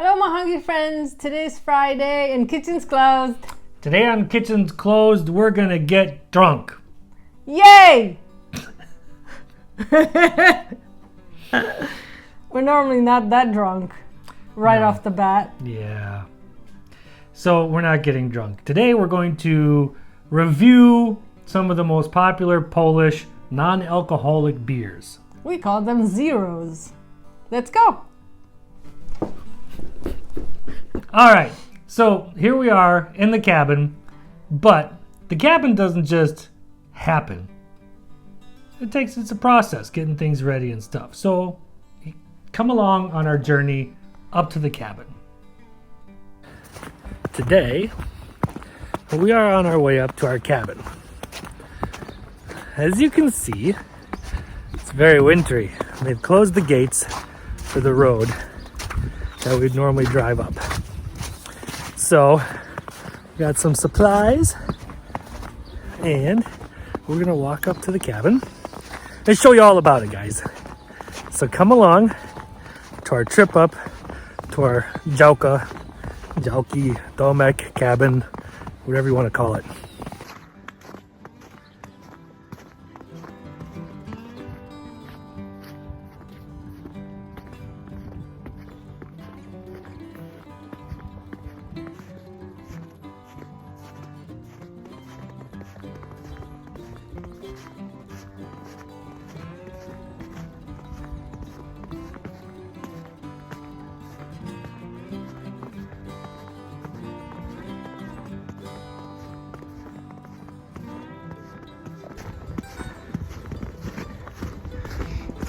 Hello, my hungry friends. Today's Friday and kitchen's closed. Today on Kitchen's Closed, we're gonna get drunk. Yay! We're normally not that drunk right off the bat. Yeah. So we're not getting drunk. Today we're going to review some of the most popular Polish non-alcoholic beers. We call them zeros. Let's go. All right, so here we are in the cabin, but the cabin doesn't just happen. It's a process, getting things ready and stuff. So come along on our journey up to the cabin. Today, we are on our way up to our cabin. As you can see, it's very wintry. They've closed the gates for the road that we'd normally drive up. So, we got some supplies, and we're gonna walk up to the cabin and show you all about it, guys. So come along to our trip up to our Działki, Domek, cabin, whatever you want to call it.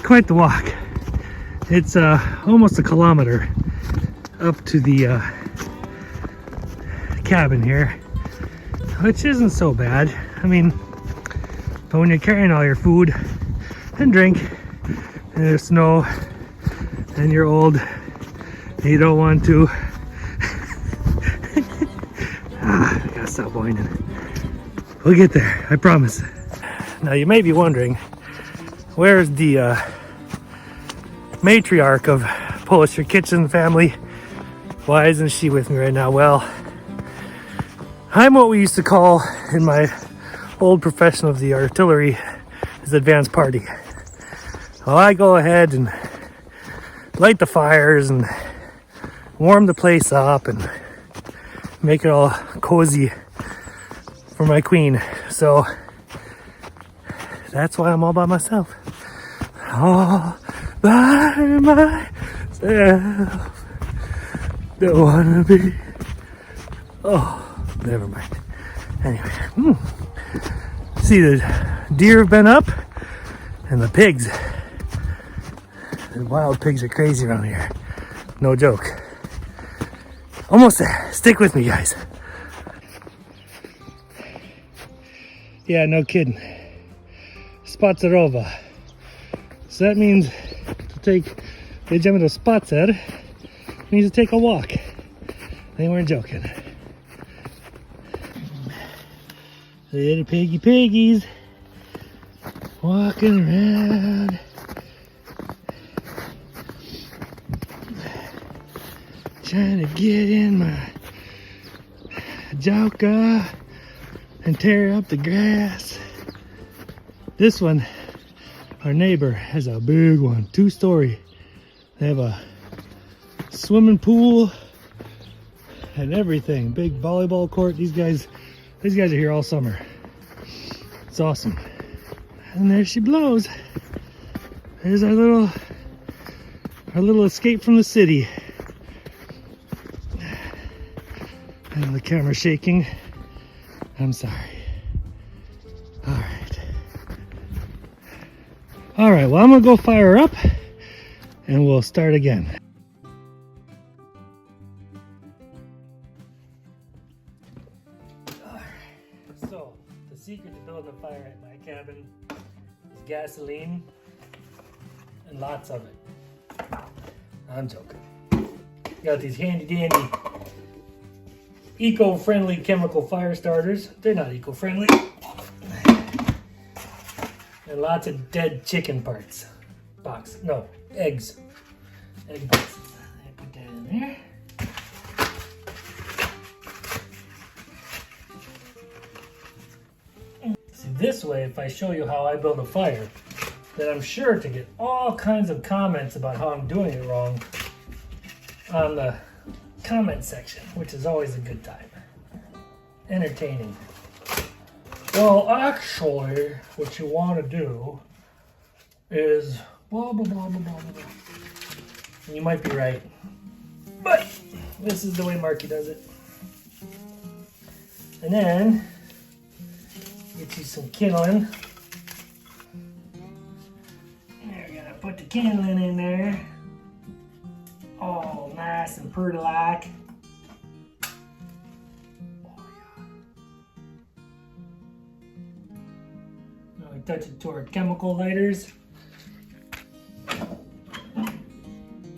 Quite the walk. It's almost a kilometer up to the cabin here, which isn't so bad. I mean, but when you're carrying all your food and drink and there's snow and you're old and you don't want to I gotta stop whining. We'll get there, I promise. Now you may be wondering, where's the matriarch of Polish Kitchen family? Why isn't she with me right now? Well, I'm what we used to call in my old profession of the artillery is advanced party. Well, I go ahead and light the fires and warm the place up and make it all cozy for my queen. So that's why I'm all by myself. All by myself. Don't wanna be. Oh, never mind. Anyway, see, the deer have been up, and the pigs. The wild pigs are crazy around here. No joke. Almost there. Stick with me, guys. Yeah, no kidding. Spacerowa. So that means to take, jedziemy do spacer, means to take a walk. They weren't joking. Little piggies walking around. Trying to get in my Działka and tear up the grass. This one, our neighbor, has a big one, 2-story. They have a swimming pool and everything, big volleyball court. These guys are here all summer. It's awesome. And there she blows. There's our little escape from the city. And the camera's shaking. I'm sorry. All right, well, I'm gonna go fire her up and we'll start again. All right, so the secret to building a fire at my cabin is gasoline and lots of it. I'm joking. Got these handy dandy eco-friendly chemical fire starters. They're not eco-friendly. And lots of dead chicken parts. Eggs. Egg boxes. I put that in there. this way, if I show you how I build a fire, then I'm sure to get all kinds of comments about how I'm doing it wrong on the comment section, which is always a good time. Entertaining. Well, actually, what you want to do is blah, blah, blah, blah, blah, blah. And you might be right, but this is the way Marky does it. And then, get you some kindling. You're gonna put the kindling in there. All nice and pretty like. Oh yeah. Now we touch it to our chemical lighters.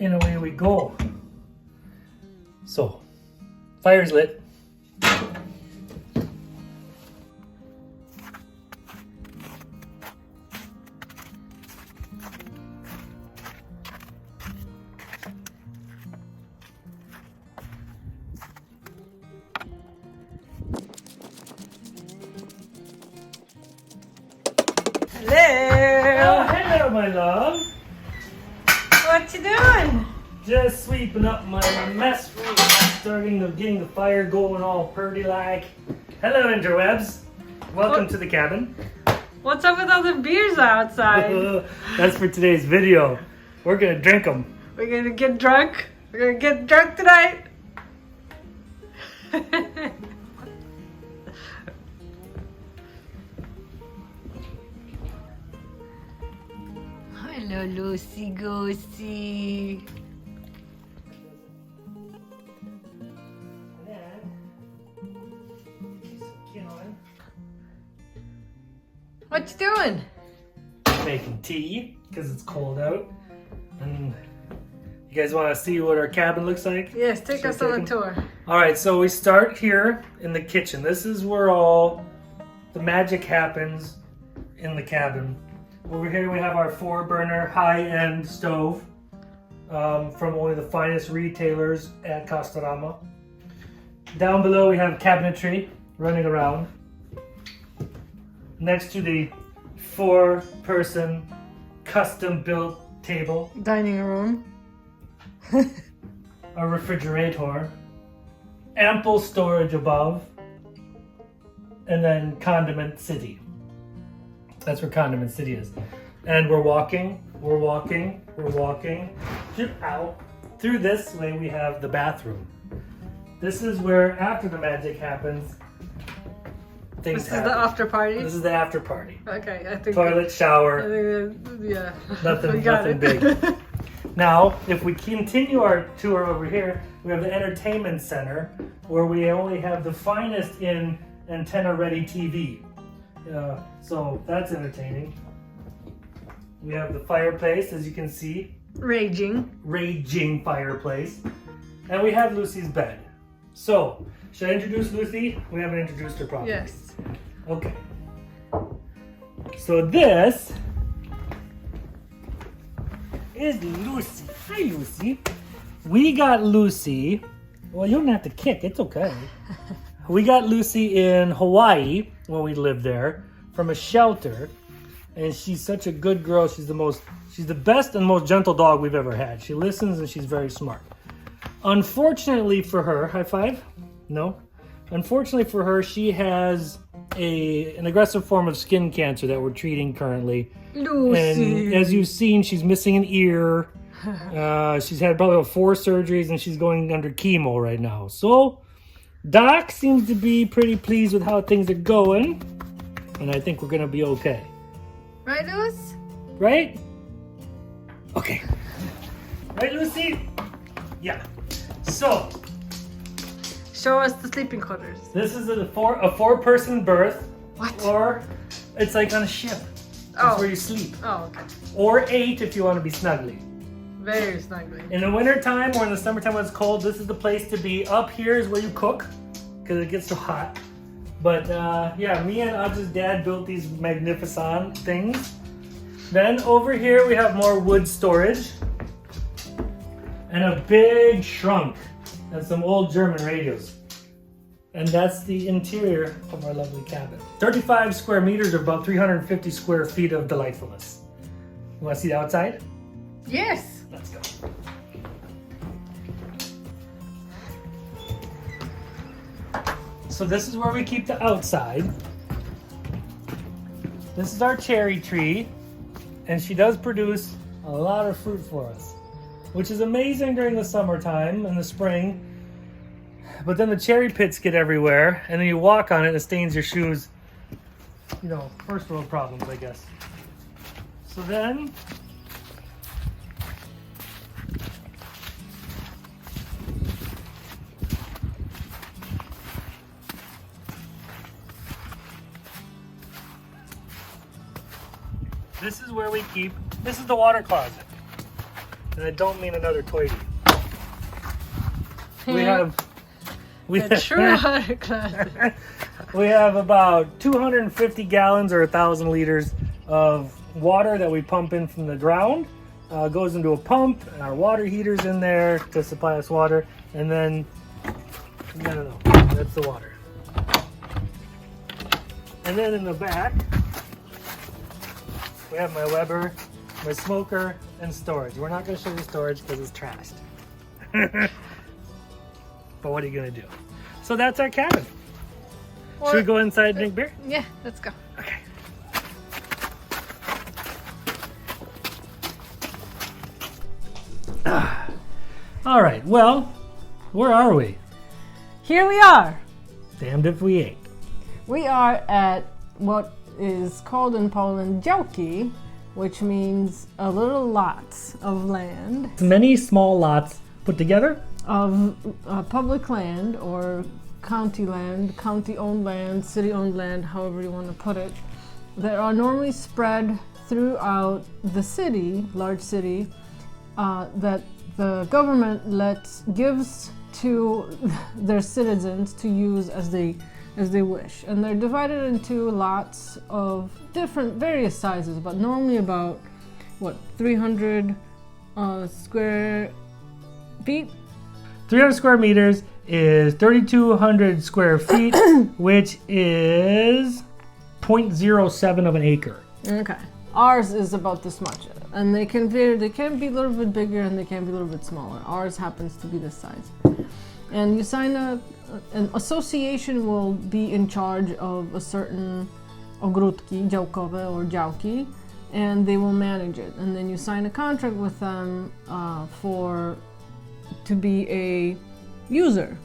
And away we go. So, fire's lit. Hello. Oh, hello, my love. What you doing? Just sweeping up my mess room, getting the fire going all purty like. Hello, interwebs. Welcome to the cabin. What's up with all the beers outside? That's for today's video. We're gonna drink them. We're gonna get drunk. We're gonna get drunk tonight. Hello, Lucy Goosey. What you doing? Making tea because it's cold out. And you guys want to see what our cabin looks like? Yes, take us on a tour. All right, so we start here in the kitchen. This is where all the magic happens in the cabin. Over here we have our 4-burner high-end stove from only the finest retailers at Castorama. Down below we have cabinetry running around. Next to the 4-person custom-built table. Dining room. A refrigerator. Ample storage above. And then Condiment City. That's where Condiment City is. And we're walking. Through this way we have the bathroom. This is where, after the magic happens, things happen. This is the after party? This is the after party. Okay, I think... Toilet, shower. I think, yeah. Nothing big. Now, if we continue our tour over here, we have the entertainment center, where we only have the finest in antenna-ready TV. So that's entertaining. We have the fireplace, as you can see. Raging fireplace. And we have Lucy's bed. So, should I introduce Lucy? We haven't introduced her properly. Yes. Okay. So this is Lucy. Hi, Lucy. We got Lucy. Well, you don't have to kick. It's okay. We got Lucy in Hawaii when we lived there from a shelter, and she's such a good girl. She's the best and most gentle dog we've ever had. She listens and she's very smart. Unfortunately for her, high five? No. Unfortunately for her, she has an aggressive form of skin cancer that we're treating currently. Lucy. And as you've seen, she's missing an ear. She's had probably 4 surgeries and she's going under chemo right now. So Doc seems to be pretty pleased with how things are going. And I think we're going to be okay. Right, Lucy? Right? Okay. Right, Lucy? Yeah. So, show us the sleeping quarters. this is a 4-person berth. What? Or it's like on a ship. That's where you sleep. Oh, okay. Or 8 if you want to be snuggly. Very snuggly. In the wintertime or in the summertime when it's cold, this is the place to be. Up here is where you cook because it gets so hot. But yeah, me and Aj's dad built these magnificent things. Then over here we have more wood storage. And a big trunk and some old German radios. And that's the interior of our lovely cabin. 35 square meters or about 350 square feet of delightfulness. You want to see the outside? Yes. Let's go. So this is where we keep the outside. This is our cherry tree, and she does produce a lot of fruit for us, which is amazing during the summertime and the spring. But then the cherry pits get everywhere, and then you walk on it and it stains your shoes. You know, first world problems, I guess. So then, this is where we keep, this is the water closet. And I don't mean another toity. We The true water closet. We have about 250 gallons or 1,000 liters of water that we pump in from the ground. Goes into a pump, and our water heater's in there to supply us water. And then, no, that's the water. And then in the back, we have my Weber, my smoker, and storage. We're not going to show you storage because it's trashed. But what are you going to do? So that's our cabin. Should we go inside and drink beer? Yeah, let's go. Okay. All right, well, where are we? Here we are. Damned if we ain't. We are at what is called in Poland działki, which means a little lots of land. Many small lots put together? Of public land or county land, county-owned land, city-owned land, however you want to put it, that are normally spread throughout the city, large city, that the government gives to their citizens to use as they wish. And they're divided into lots of various sizes, but normally about, 300 square feet? 300 square meters is 3,200 square feet, which is 0.07 of an acre. Okay. Ours is about this much, and they can vary. They can be a little bit bigger, and they can be a little bit smaller. Ours happens to be this size. And you sign an association will be in charge of a certain ogródki działkowe or działki, and they will manage it. And then you sign a contract with them to be a user,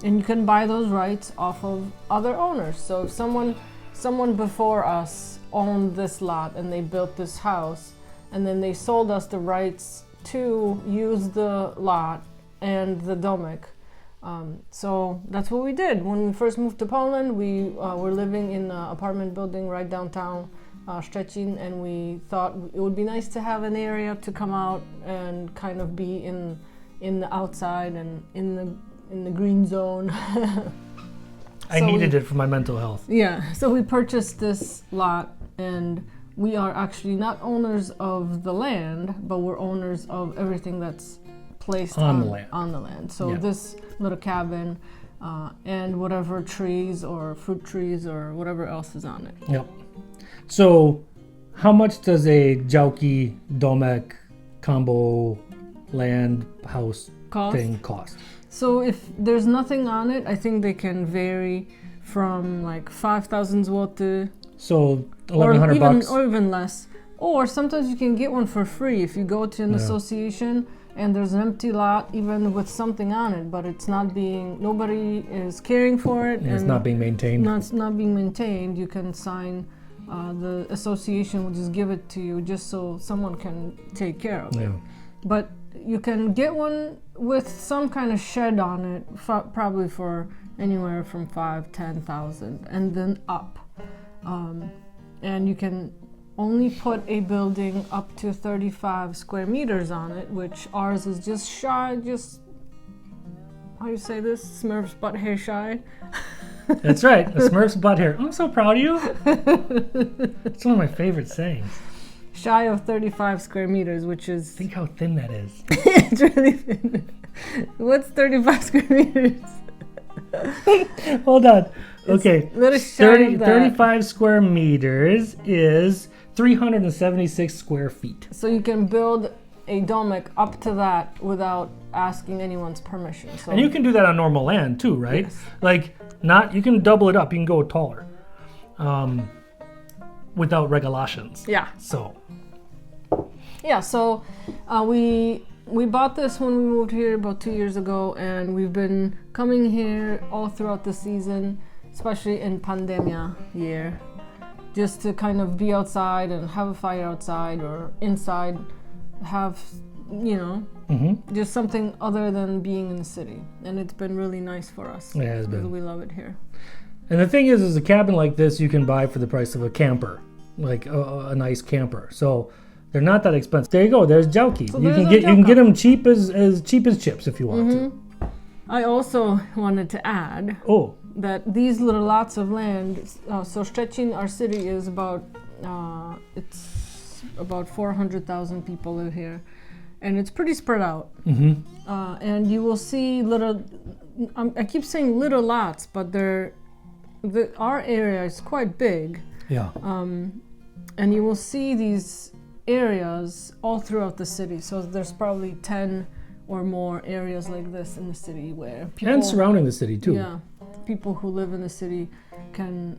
and you can buy those rights off of other owners. So if someone before us owned this lot and they built this house, and then they sold us the rights to use the lot and the domek. So that's what we did. When we first moved to Poland, we were living in an apartment building right downtown Szczecin, and we thought it would be nice to have an area to come out and kind of be in the outside and in the green zone. I needed it for my mental health. Yeah, so we purchased this lot, and we are actually not owners of the land, but we're owners of everything that's placed on the land. So yeah. This little cabin and whatever trees or fruit trees or whatever else is on it. Yep. So how much does a działki, domek, combo land house thing cost? So if there's nothing on it, I think they can vary from like 5,000 zloty. So 1,100 bucks? Or even less. Or sometimes you can get one for free if you go to an association and there's an empty lot even with something on it, but nobody is caring for it. And it's not being maintained? It's not being maintained. You can sign, the association will just give it to you just so someone can take care of it. But you can get one with some kind of shed on it, probably for anywhere from 5,000-10,000 and then up. And you can only put a building up to 35 square meters on it, which ours is just how do you say this? Smurf's butt hair shy? That's right, a Smurf's butt hair. I'm so proud of you. It's one of my favorite sayings. Shy of 35 square meters, which is... Think how thin that is. It's really thin. What's 35 square meters? Hold on. Okay. Little shy of that. 35 square meters is 376 square feet. So you can build a domek up to that without asking anyone's permission. So And you can do that on normal land too, right? Yes. Like, you can double it up. You can go taller. Without regulations. yeah. So, Yeah, so we bought this when we moved here about 2 years ago, and we've been coming here all throughout the season, especially in pandemia year, just to kind of be outside and have a fire outside or inside, have, just something other than being in the city. And it's been really nice for us. It has been. We love it here. And the thing is a cabin like this you can buy for the price of a camper, like a nice camper. So they're not that expensive. There you go. There's Jauki. So You there's can a get them cheap as cheap as chips if you want to. I also wanted to add Oh, that these little lots of land, so Szczecin, our city, is about, it's about 400,000 people live here, and it's pretty spread out. And you will see little, I keep saying little lots, but our area is quite big. yeah. And you will see these areas all throughout the city. So there's probably 10 or more areas like this in the city where people... And surrounding the city too. Yeah, people who live in the city can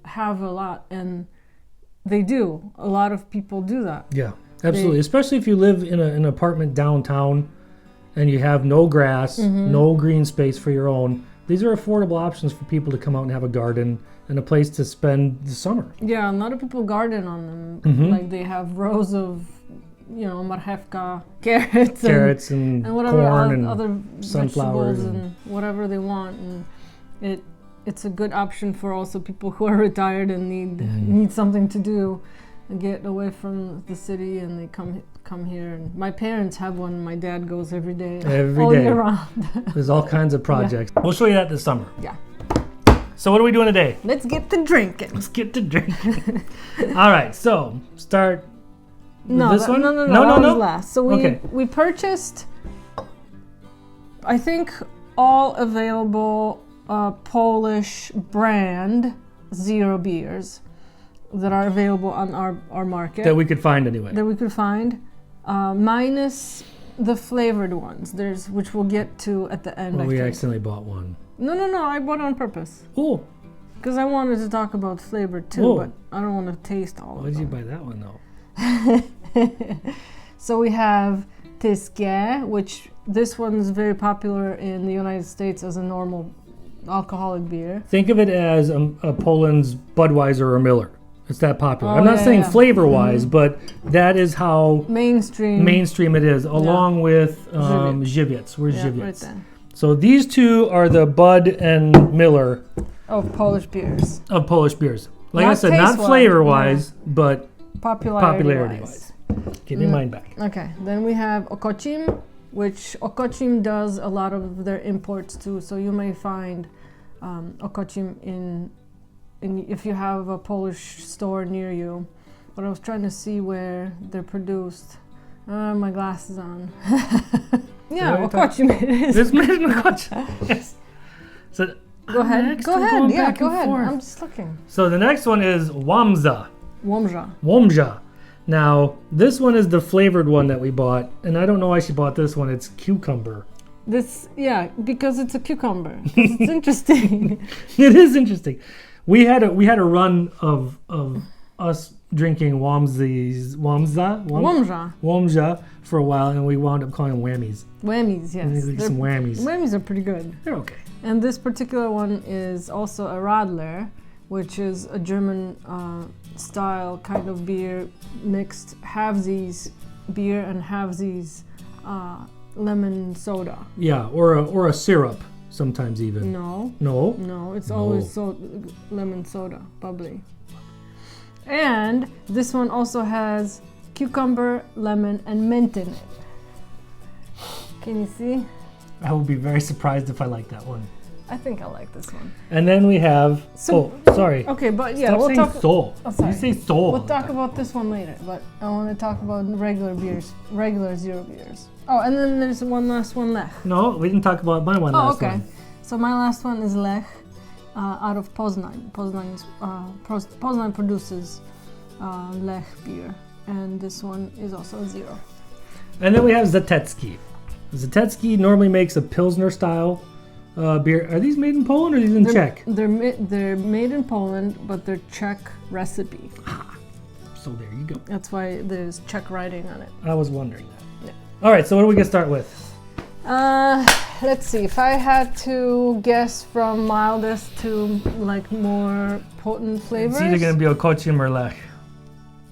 have a lot, and they do. A lot of people do that. Yeah, absolutely. Especially if you live in an apartment downtown and you have no grass, no green space for your own. These are affordable options for people to come out and have a garden and a place to spend the summer. Yeah, a lot of people garden on them. Like they have rows of, marchewka, carrots and whatever corn and other sunflowers vegetables and whatever they want. And it's a good option for also people who are retired and need something to do and get away from the city, and they come here. And my parents have one. My dad goes every day, all year round. There's all kinds of projects. We'll show you that this summer. Yeah. So what are we doing today? Let's get to drinking. Let's get to drinking. All right, so start with this one? No. That was last. So we purchased, I think, all available Polish brand zero beers that are available on our market. That we could find anyway. That we could find, minus the flavored ones. Which we'll get to at the end. Well, I we think. accidentally bought one. No. I bought it on purpose. Oh. Because I wanted to talk about flavor too, but I don't want to taste all of Why them. did you buy that one though? So we have Tyskie, which this one's very popular in the United States as a normal alcoholic beer. Think of it as a Poland's Budweiser or Miller. It's that popular. I'm not saying flavor-wise, but that is how mainstream it is, along with Żywiec. Where's Żywiec? Right there. So these two are the Bud and Miller of Polish beers. Like Not I said, not taste-wise, flavor-wise, but Popularity-wise. Give me mine back. Okay, then we have Okocim, which Okocim does a lot of their imports too. So you may find Okocim in if you have a Polish store near you. But I was trying to see where they're produced. My glasses on. Yeah, Okocim it is. This is Okocim. Yes. So go ahead. Go ahead. Yeah, go ahead. Forth. I'm just looking. So the next one is Łomża. Łomża. Now, this one is the flavored one that we bought, and I don't know why she bought this one. It's cucumber. Because it's a cucumber. It's interesting. It is interesting. We had a run of us drinking Łomża for a while, and we wound up calling them whammies. Whammies, yes. Some whammies. Whammies are pretty good. They're okay. And this particular one is also a Radler, which is a German style kind of beer mixed halvesies beer and halvesies lemon soda. Yeah, or a syrup sometimes even. No, it's always lemon soda, bubbly. And this one also has cucumber, lemon, and mint in it. Can you see? I would be very surprised if I like that one. I think I like this one. And then we have... sorry. Okay, but yeah, Stop saying Sol. sorry. You say Sol. We'll talk about this one later, but I want to talk about regular beers, regular zero beers. Oh, and then there's one last one left. No, we didn't talk about my one last one. So my last one is Lech, out of Poznań. Poznań produces Lech beer, and this one is also a 0. And then we have Zatecki. Zatecki normally makes a Pilsner style beer. Are these made in Poland or are these in Czech? They're made in Poland, but they're Czech recipe. So there you go. That's why there's Czech writing on it. I was wondering that. Yeah. All right, so what do we get to start with? Let's see. If I had to guess from mildest to like more potent flavors. It's either going to be Okocim or Lech.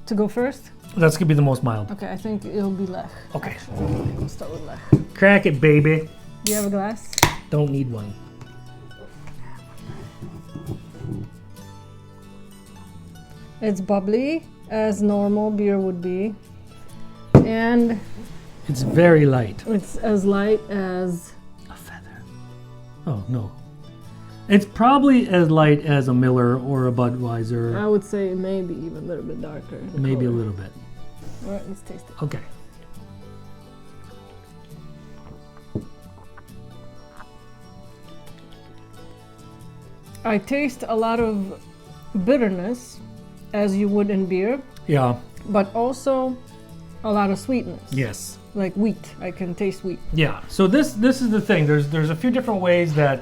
To go first? That's going to be the most mild. Okay, I think it'll be Lech. Okay. Actually, we'll start with Lech. Crack it, baby. Do you have a glass? Don't need one. It's bubbly, as normal beer would be. And It's very light. it's as light as... A feather. Oh, no. It's probably as light as a Miller or a Budweiser. I would say maybe even a little bit darker. the Maybe a color. little bit. All right, let's taste it. Okay. I taste a lot of bitterness, as you would in beer, Yeah. but also a lot of sweetness. Yes. Like wheat. I can taste wheat. Yeah. So this is the thing. There's a few different ways that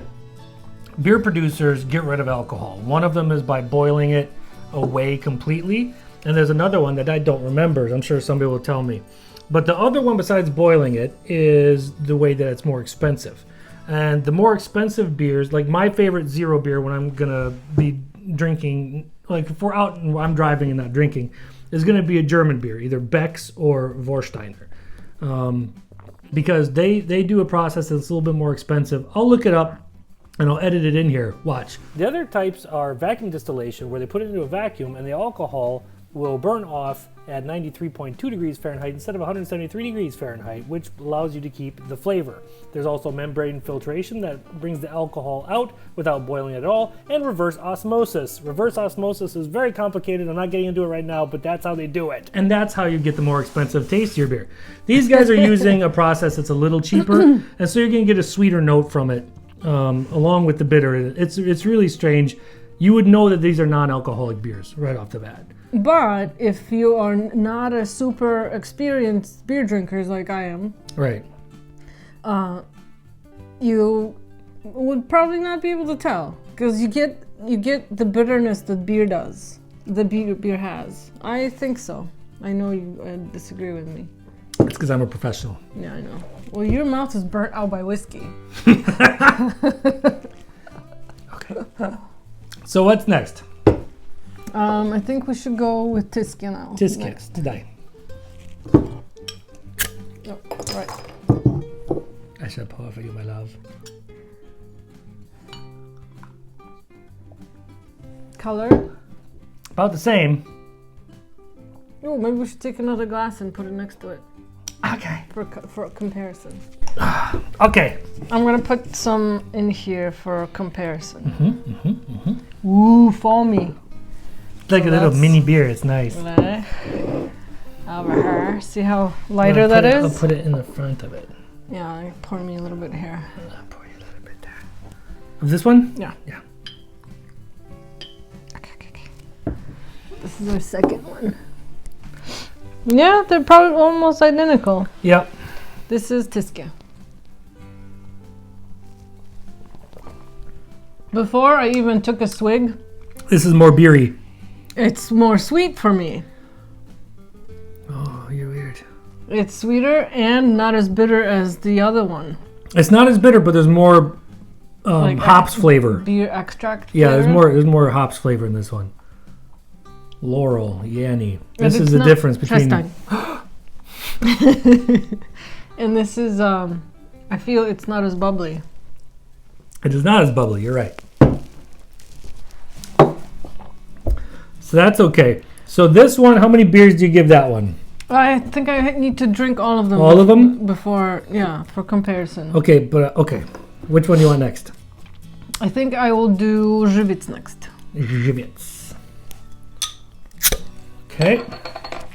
beer producers get rid of alcohol. One of them is by boiling it away completely, and there's another one that I don't remember. I'm sure somebody will tell me. But the other one besides boiling it is the way that it's more expensive. And the more expensive beers, like my favorite zero beer when I'm gonna be drinking, like if we're out and I'm driving and not drinking, is gonna be a German beer, either Beck's or Vorsteiner. Because they do a process that's a little bit more expensive. I'll look it up and I'll edit it in here. Watch. The other types are vacuum distillation, where they put it into a vacuum and the alcohol will burn off at 93.2 degrees Fahrenheit instead of 173 degrees Fahrenheit, which allows you to keep the flavor. There's also membrane filtration that brings the alcohol out without boiling it at all, and reverse osmosis. Reverse osmosis is very complicated. I'm not getting into it right now, but that's how they do it. And that's how you get the more expensive, tastier beer. These guys are using a process that's a little cheaper, and so you're going to get a sweeter note from it, along with the bitter. It's really strange. You would know that these are non-alcoholic beers right off the bat. But if you are not a super experienced beer drinkers like I am, Right. you would probably not be able to tell, because you get the bitterness that beer does. The beer has. I think so. I know you disagree with me. It's because I'm a professional. Yeah, I know. Well, your mouth is burnt out by whiskey. Okay. So what's next? I think we should go with Tiskia now. Tiskia. Next. Today. Oh, right. I should pour for you, my love. Color. About the same. Oh, maybe we should take another glass and put it next to it Okay. for a comparison. Okay. I'm gonna put some in here for a comparison. Ooh, foamy. It's like So a little that's- mini beer. It's nice. Over here. See how lighter I'll that put it- is? I'll put it in the front of it. Yeah, pour me a little bit here. I'll pour you a little bit there. Of this one? Yeah. Yeah. Okay. This is our second one. Yeah, they're probably almost identical. Yep. This is Tiskia. Before I even took a swig, This is more beery. it's more sweet for me. Oh, you're weird. It's sweeter and not as bitter as the other one. It's not as bitter, but there's more Like hops flavor. Beer extract. Yeah, flavor. there's more hops flavor in this one. Laurel, Yanny. This And is it's the not- difference between. Trestine. And this is, I feel it's not as bubbly. It is not as bubbly. You're right. So that's okay. So this one, how many beers do you give that one? I think I need to drink all of them. All of them? Before, yeah, for comparison. Okay, but okay. Which one do you want next? I think I will do Żywiec next. Żywiec. Okay.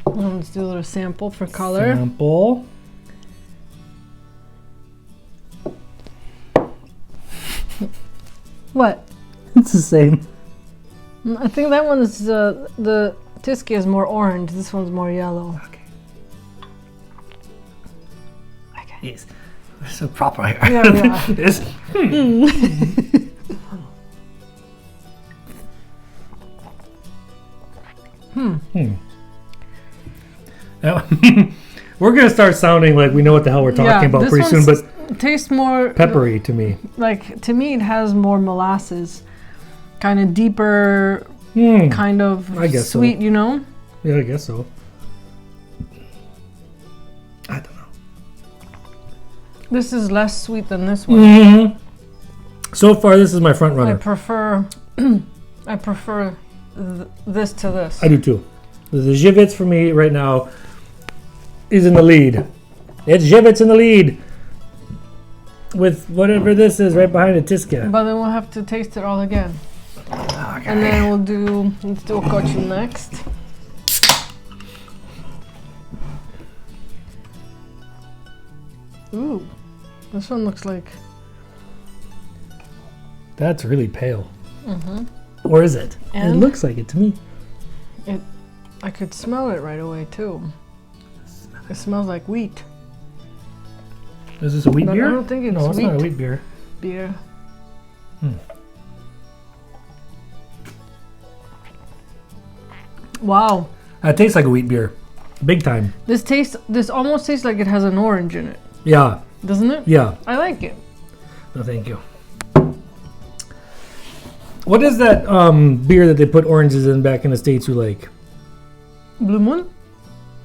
Let's do a little sample for color. Sample. What? It's the same. I think that one is the Tyskie is more orange. This one's more yellow. Okay. Yes. We're so proper here. Yeah, we are. Yes. Now, we're gonna start sounding like we know what the hell we're talking about pretty soon, but tastes more peppery to me. Like, to me, it has more molasses, kind of deeper, kind of I guess sweet. so. You know? Yeah, I guess so. I don't know. This is less sweet than this one. Mm-hmm. So far, this is my front I runner. prefer, this to this. I do too. The Živec for me right now is in the lead. It's Živec in the lead with whatever this is right behind the Tyskie. But then we'll have to taste it all again. Okay. And then let's do a cottage next. Ooh, this one looks like... That's really pale. Or is it? And it looks like it to me. I could smell it right away too. It smells like wheat. Is this a wheat But beer? I don't think it's no, it's wheat not a wheat beer. beer. Wow. It tastes like a wheat beer. Big time. This almost tastes like it has an orange in it, Yeah. doesn't it? Yeah. I like it. No, thank you. What is that beer that they put oranges in back in the States you like? Blue Moon?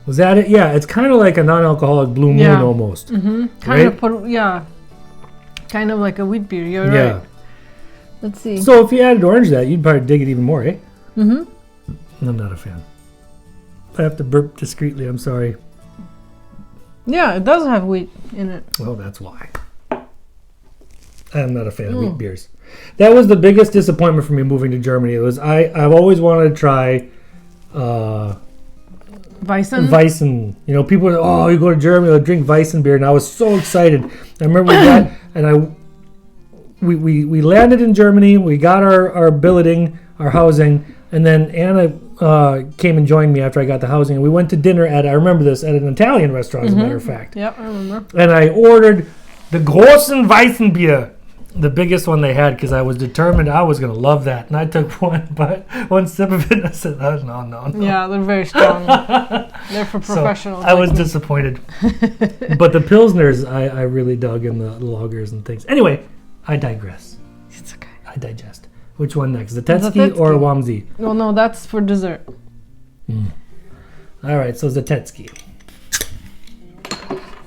Was that it? Yeah, it's kind of like a non-alcoholic Blue Moon Yeah. almost. Kind Right? of kind of like a wheat beer. You're Yeah. right. Let's see. So if you added orange to that, you'd probably dig it even more, eh? I'm not a fan. I have to burp discreetly, I'm sorry. Yeah, it does have wheat in it. Well, that's why. I'm not a fan of wheat beers. That was the biggest disappointment for me moving to Germany. It was I've always wanted to try Weissen? Weissen. You know, people are, oh, you go to Germany, they'll drink Weissen beer, and I was so excited. I remember we got and we landed in Germany, we got our billeting, our housing, and then Anna came and joined me after I got the housing, and we went to dinner I remember this, at an Italian restaurant, as a matter of fact. Yep, I remember. And I ordered the großen Weissenbier, the biggest one they had, because I was determined I was going to love that. And I took one sip of it, and I said, oh, no. Yeah, they're very strong. They're for professionals. So I was disappointed. But the Pilsners, I really dug, in the lagers and things. Anyway, I digress. It's okay. I digest. Which one next? Zatetski Zatetski. or Wamsi? Well, no, that's for dessert. All right, so Zatetski.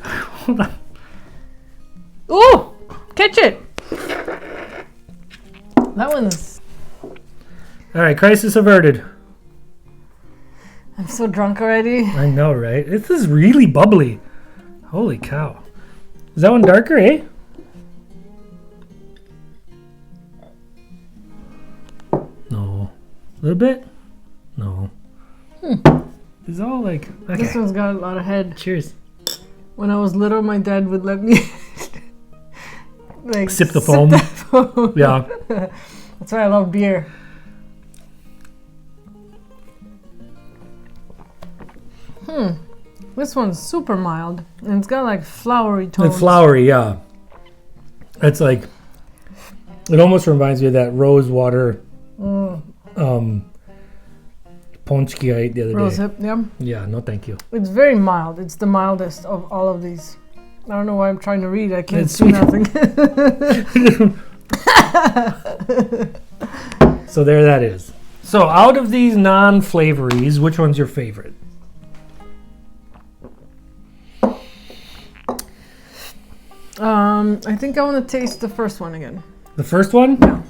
Hold on. Ooh! Catch it! That one's... All right, crisis averted. I'm so drunk already. I know, right? This is really bubbly. Holy cow. Is that one darker, eh? No. A little bit? No. It's all like... Okay. This one's got a lot of head. Cheers. When I was little, my dad would let me like Sip the foam. Yeah. That's why I love beer. This one's super mild, and it's got like flowery tones. It's flowery, yeah. It's like... It almost reminds me of that rose water ponchki I ate the other Rose day. hip, yeah. Yeah, no thank you. It's very mild. It's the mildest of all of these. I don't know why I'm trying to read. I can't It's see sweet. nothing. So there that is. So out of these non-flavories, which one's your favorite? I think I want to taste the first one again. The first one? Yeah.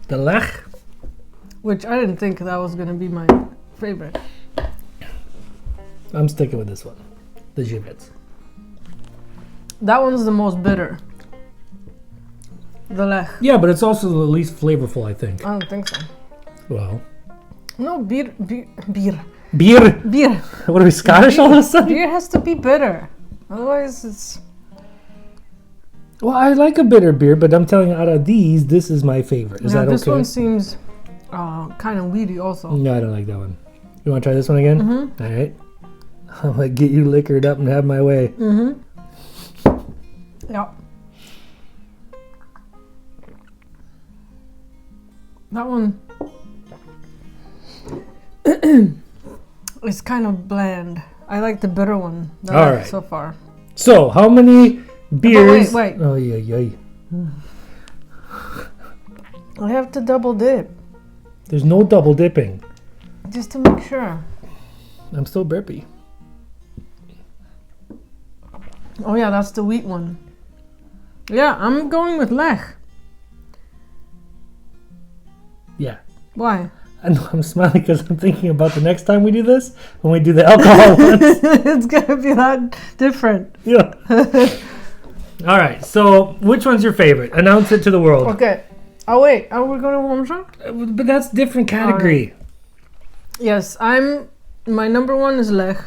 The Lech? Which I didn't think that was going to be my favorite. I'm sticking with this one. The Živec. That one's the most bitter. The Lech. Yeah, but it's also the least flavorful, I think. I don't think so. Well. No, beer. Beer! Beer. What are we, Scottish all of a sudden? Beer has to be bitter. Otherwise, it's... Well, I like a bitter beer, but I'm telling you, out of these, this is my favorite. Is that okay? This one seems kind of weedy also. No, I don't like that one. You want to try this one again? Mm-hmm. All right. I'm going to get you liquored up and have my way. Mm-hmm. Yeah. That one is kind of bland. I like the bitter one that I like so far. So, how many beers? Wait. Oh, yeah. I have to double dip. There's no double dipping. Just to make sure. I'm still burpy. Oh yeah, that's the wheat one. Yeah, I'm going with Lech. Yeah. Why? I know I'm smiling because I'm thinking about the next time we do this, when we do the alcohol ones. It's gonna be a lot different. Yeah. All right, so which one's your favorite? Announce it to the world. Okay. Oh wait, are we going to warm shot? But that's different category. Right. Yes, my number one is Lech.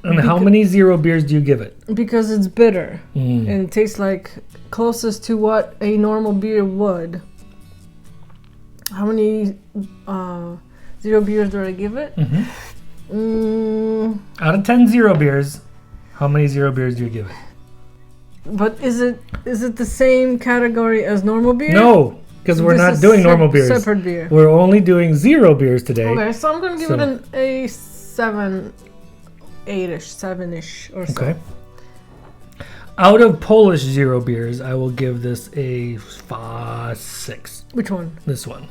And how many zero beers do you give it? Because it's bitter and it tastes like closest to what a normal beer would. How many zero beers do I give it? Out of 10 zero beers, how many zero beers do you give it? But is it the same category as normal beer? No, because we're not doing normal beers. Separate beer. We're only doing zero beers today. Okay, so I'm gonna give it a 7, 8-ish, 7-ish or so. Okay. Out of Polish zero beers, I will give this a 6. Which one? This one.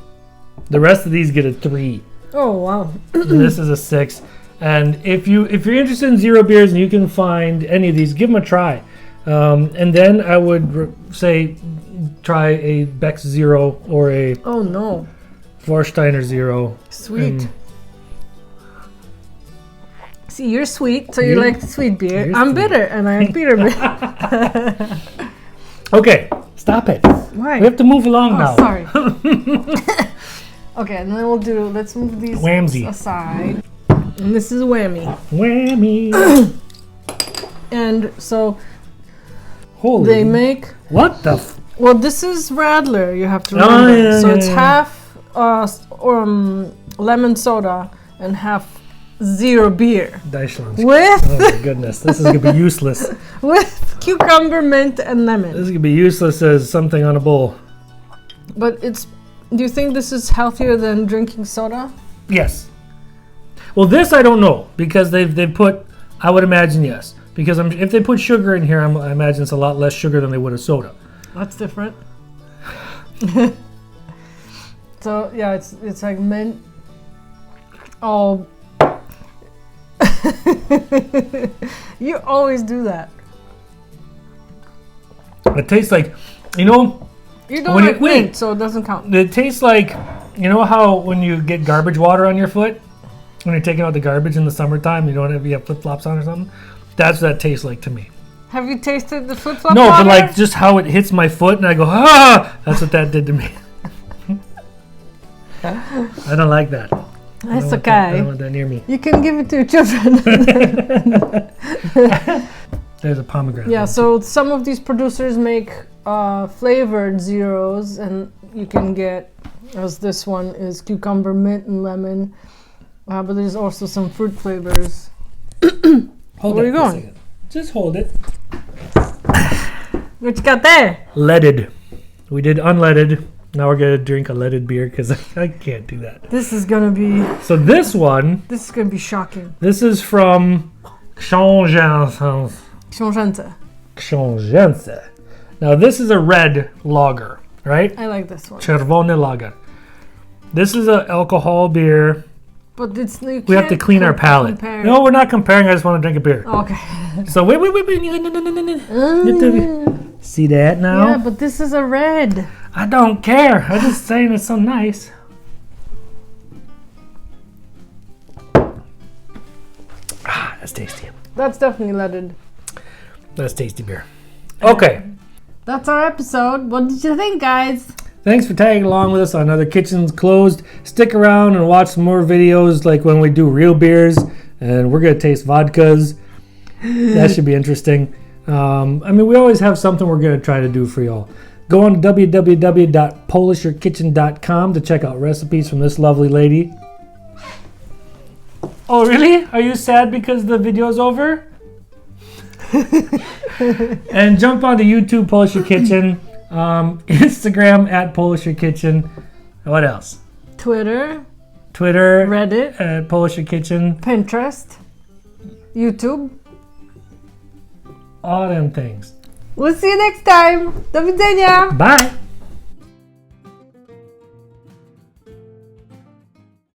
The rest of these get a 3. Oh wow. And this is a 6. And if you're interested in zero beers and you can find any of these, give them a try. And then I would say try a Beck's Zero or a Vorsteiner Zero. Sweet. See, you're sweet, so you like sweet beer. I'm bitter, and I like bitter beer. Okay, stop it. Why? We have to move along now. Sorry. Okay, and then let's move these aside. And this is Whammy. Whammy. And so they make... What the... Well, this is Radler, you have to remember. It's half lemon soda and half zero beer. Deutschland. With... Oh my goodness, this is going to be useless. With cucumber, mint, and lemon. This is going to be useless as something on a bowl. But do you think this is healthier than drinking soda? Yes. Well, this I don't know, because they've put... I would imagine yes. Because if they put sugar in here, I imagine it's a lot less sugar than they would a soda. That's different. So yeah, it's like mint. Oh, you always do that. It tastes like, you don't like mint, so it doesn't count. It tastes like, you know how when you get garbage water on your foot, when you're taking out the garbage in the summertime, you have flip flops on or something. That's what that tastes like to me. Have you tasted the flip flop? No, water? but like just how it hits my foot, and I go, ah! That's what that did to me. I don't like that. That's okay. I don't want that near me. You can give it to your children. There's a pomegranate. Yeah, so some of these producers make flavored zeros, and you can get, as this one is cucumber, mint, and lemon. But there's also some fruit flavors. Hold Where are you going? Second. Just hold it. What you got there? Leaded. We did unleaded. Now we're going to drink a leaded beer because I can't do that. This is going to be... So this one... This is going to be shocking. This is from Książęce. Książęce. Now this is a red lager, right? I like this one. Czerwony lager. This is an alcohol beer. But it's... We have to clean our palate. No, we're not comparing. I just want to drink a beer. Okay. So wait. See that now? Yeah, but this is a red. I don't care. I'm just saying it's so nice. Ah, that's tasty. That's definitely leaded. That's tasty beer. Okay. That's our episode. What did you think, guys? Thanks for tagging along with us on Other Kitchens Closed. Stick around and watch some more videos like when we do real beers. And we're going to taste vodkas. That should be interesting. I mean, we always have something we're going to try to do for y'all. Go on to www.polishyourkitchen.com to check out recipes from this lovely lady. Oh, really? Are you sad because the video's over? And jump onto YouTube, Polish Your Kitchen, Instagram at Polish Your Kitchen. What else? Twitter, Reddit, Reddit, Polish Your Kitchen. Pinterest, YouTube. All them things. We'll see you next time. Do widzenia. Bye.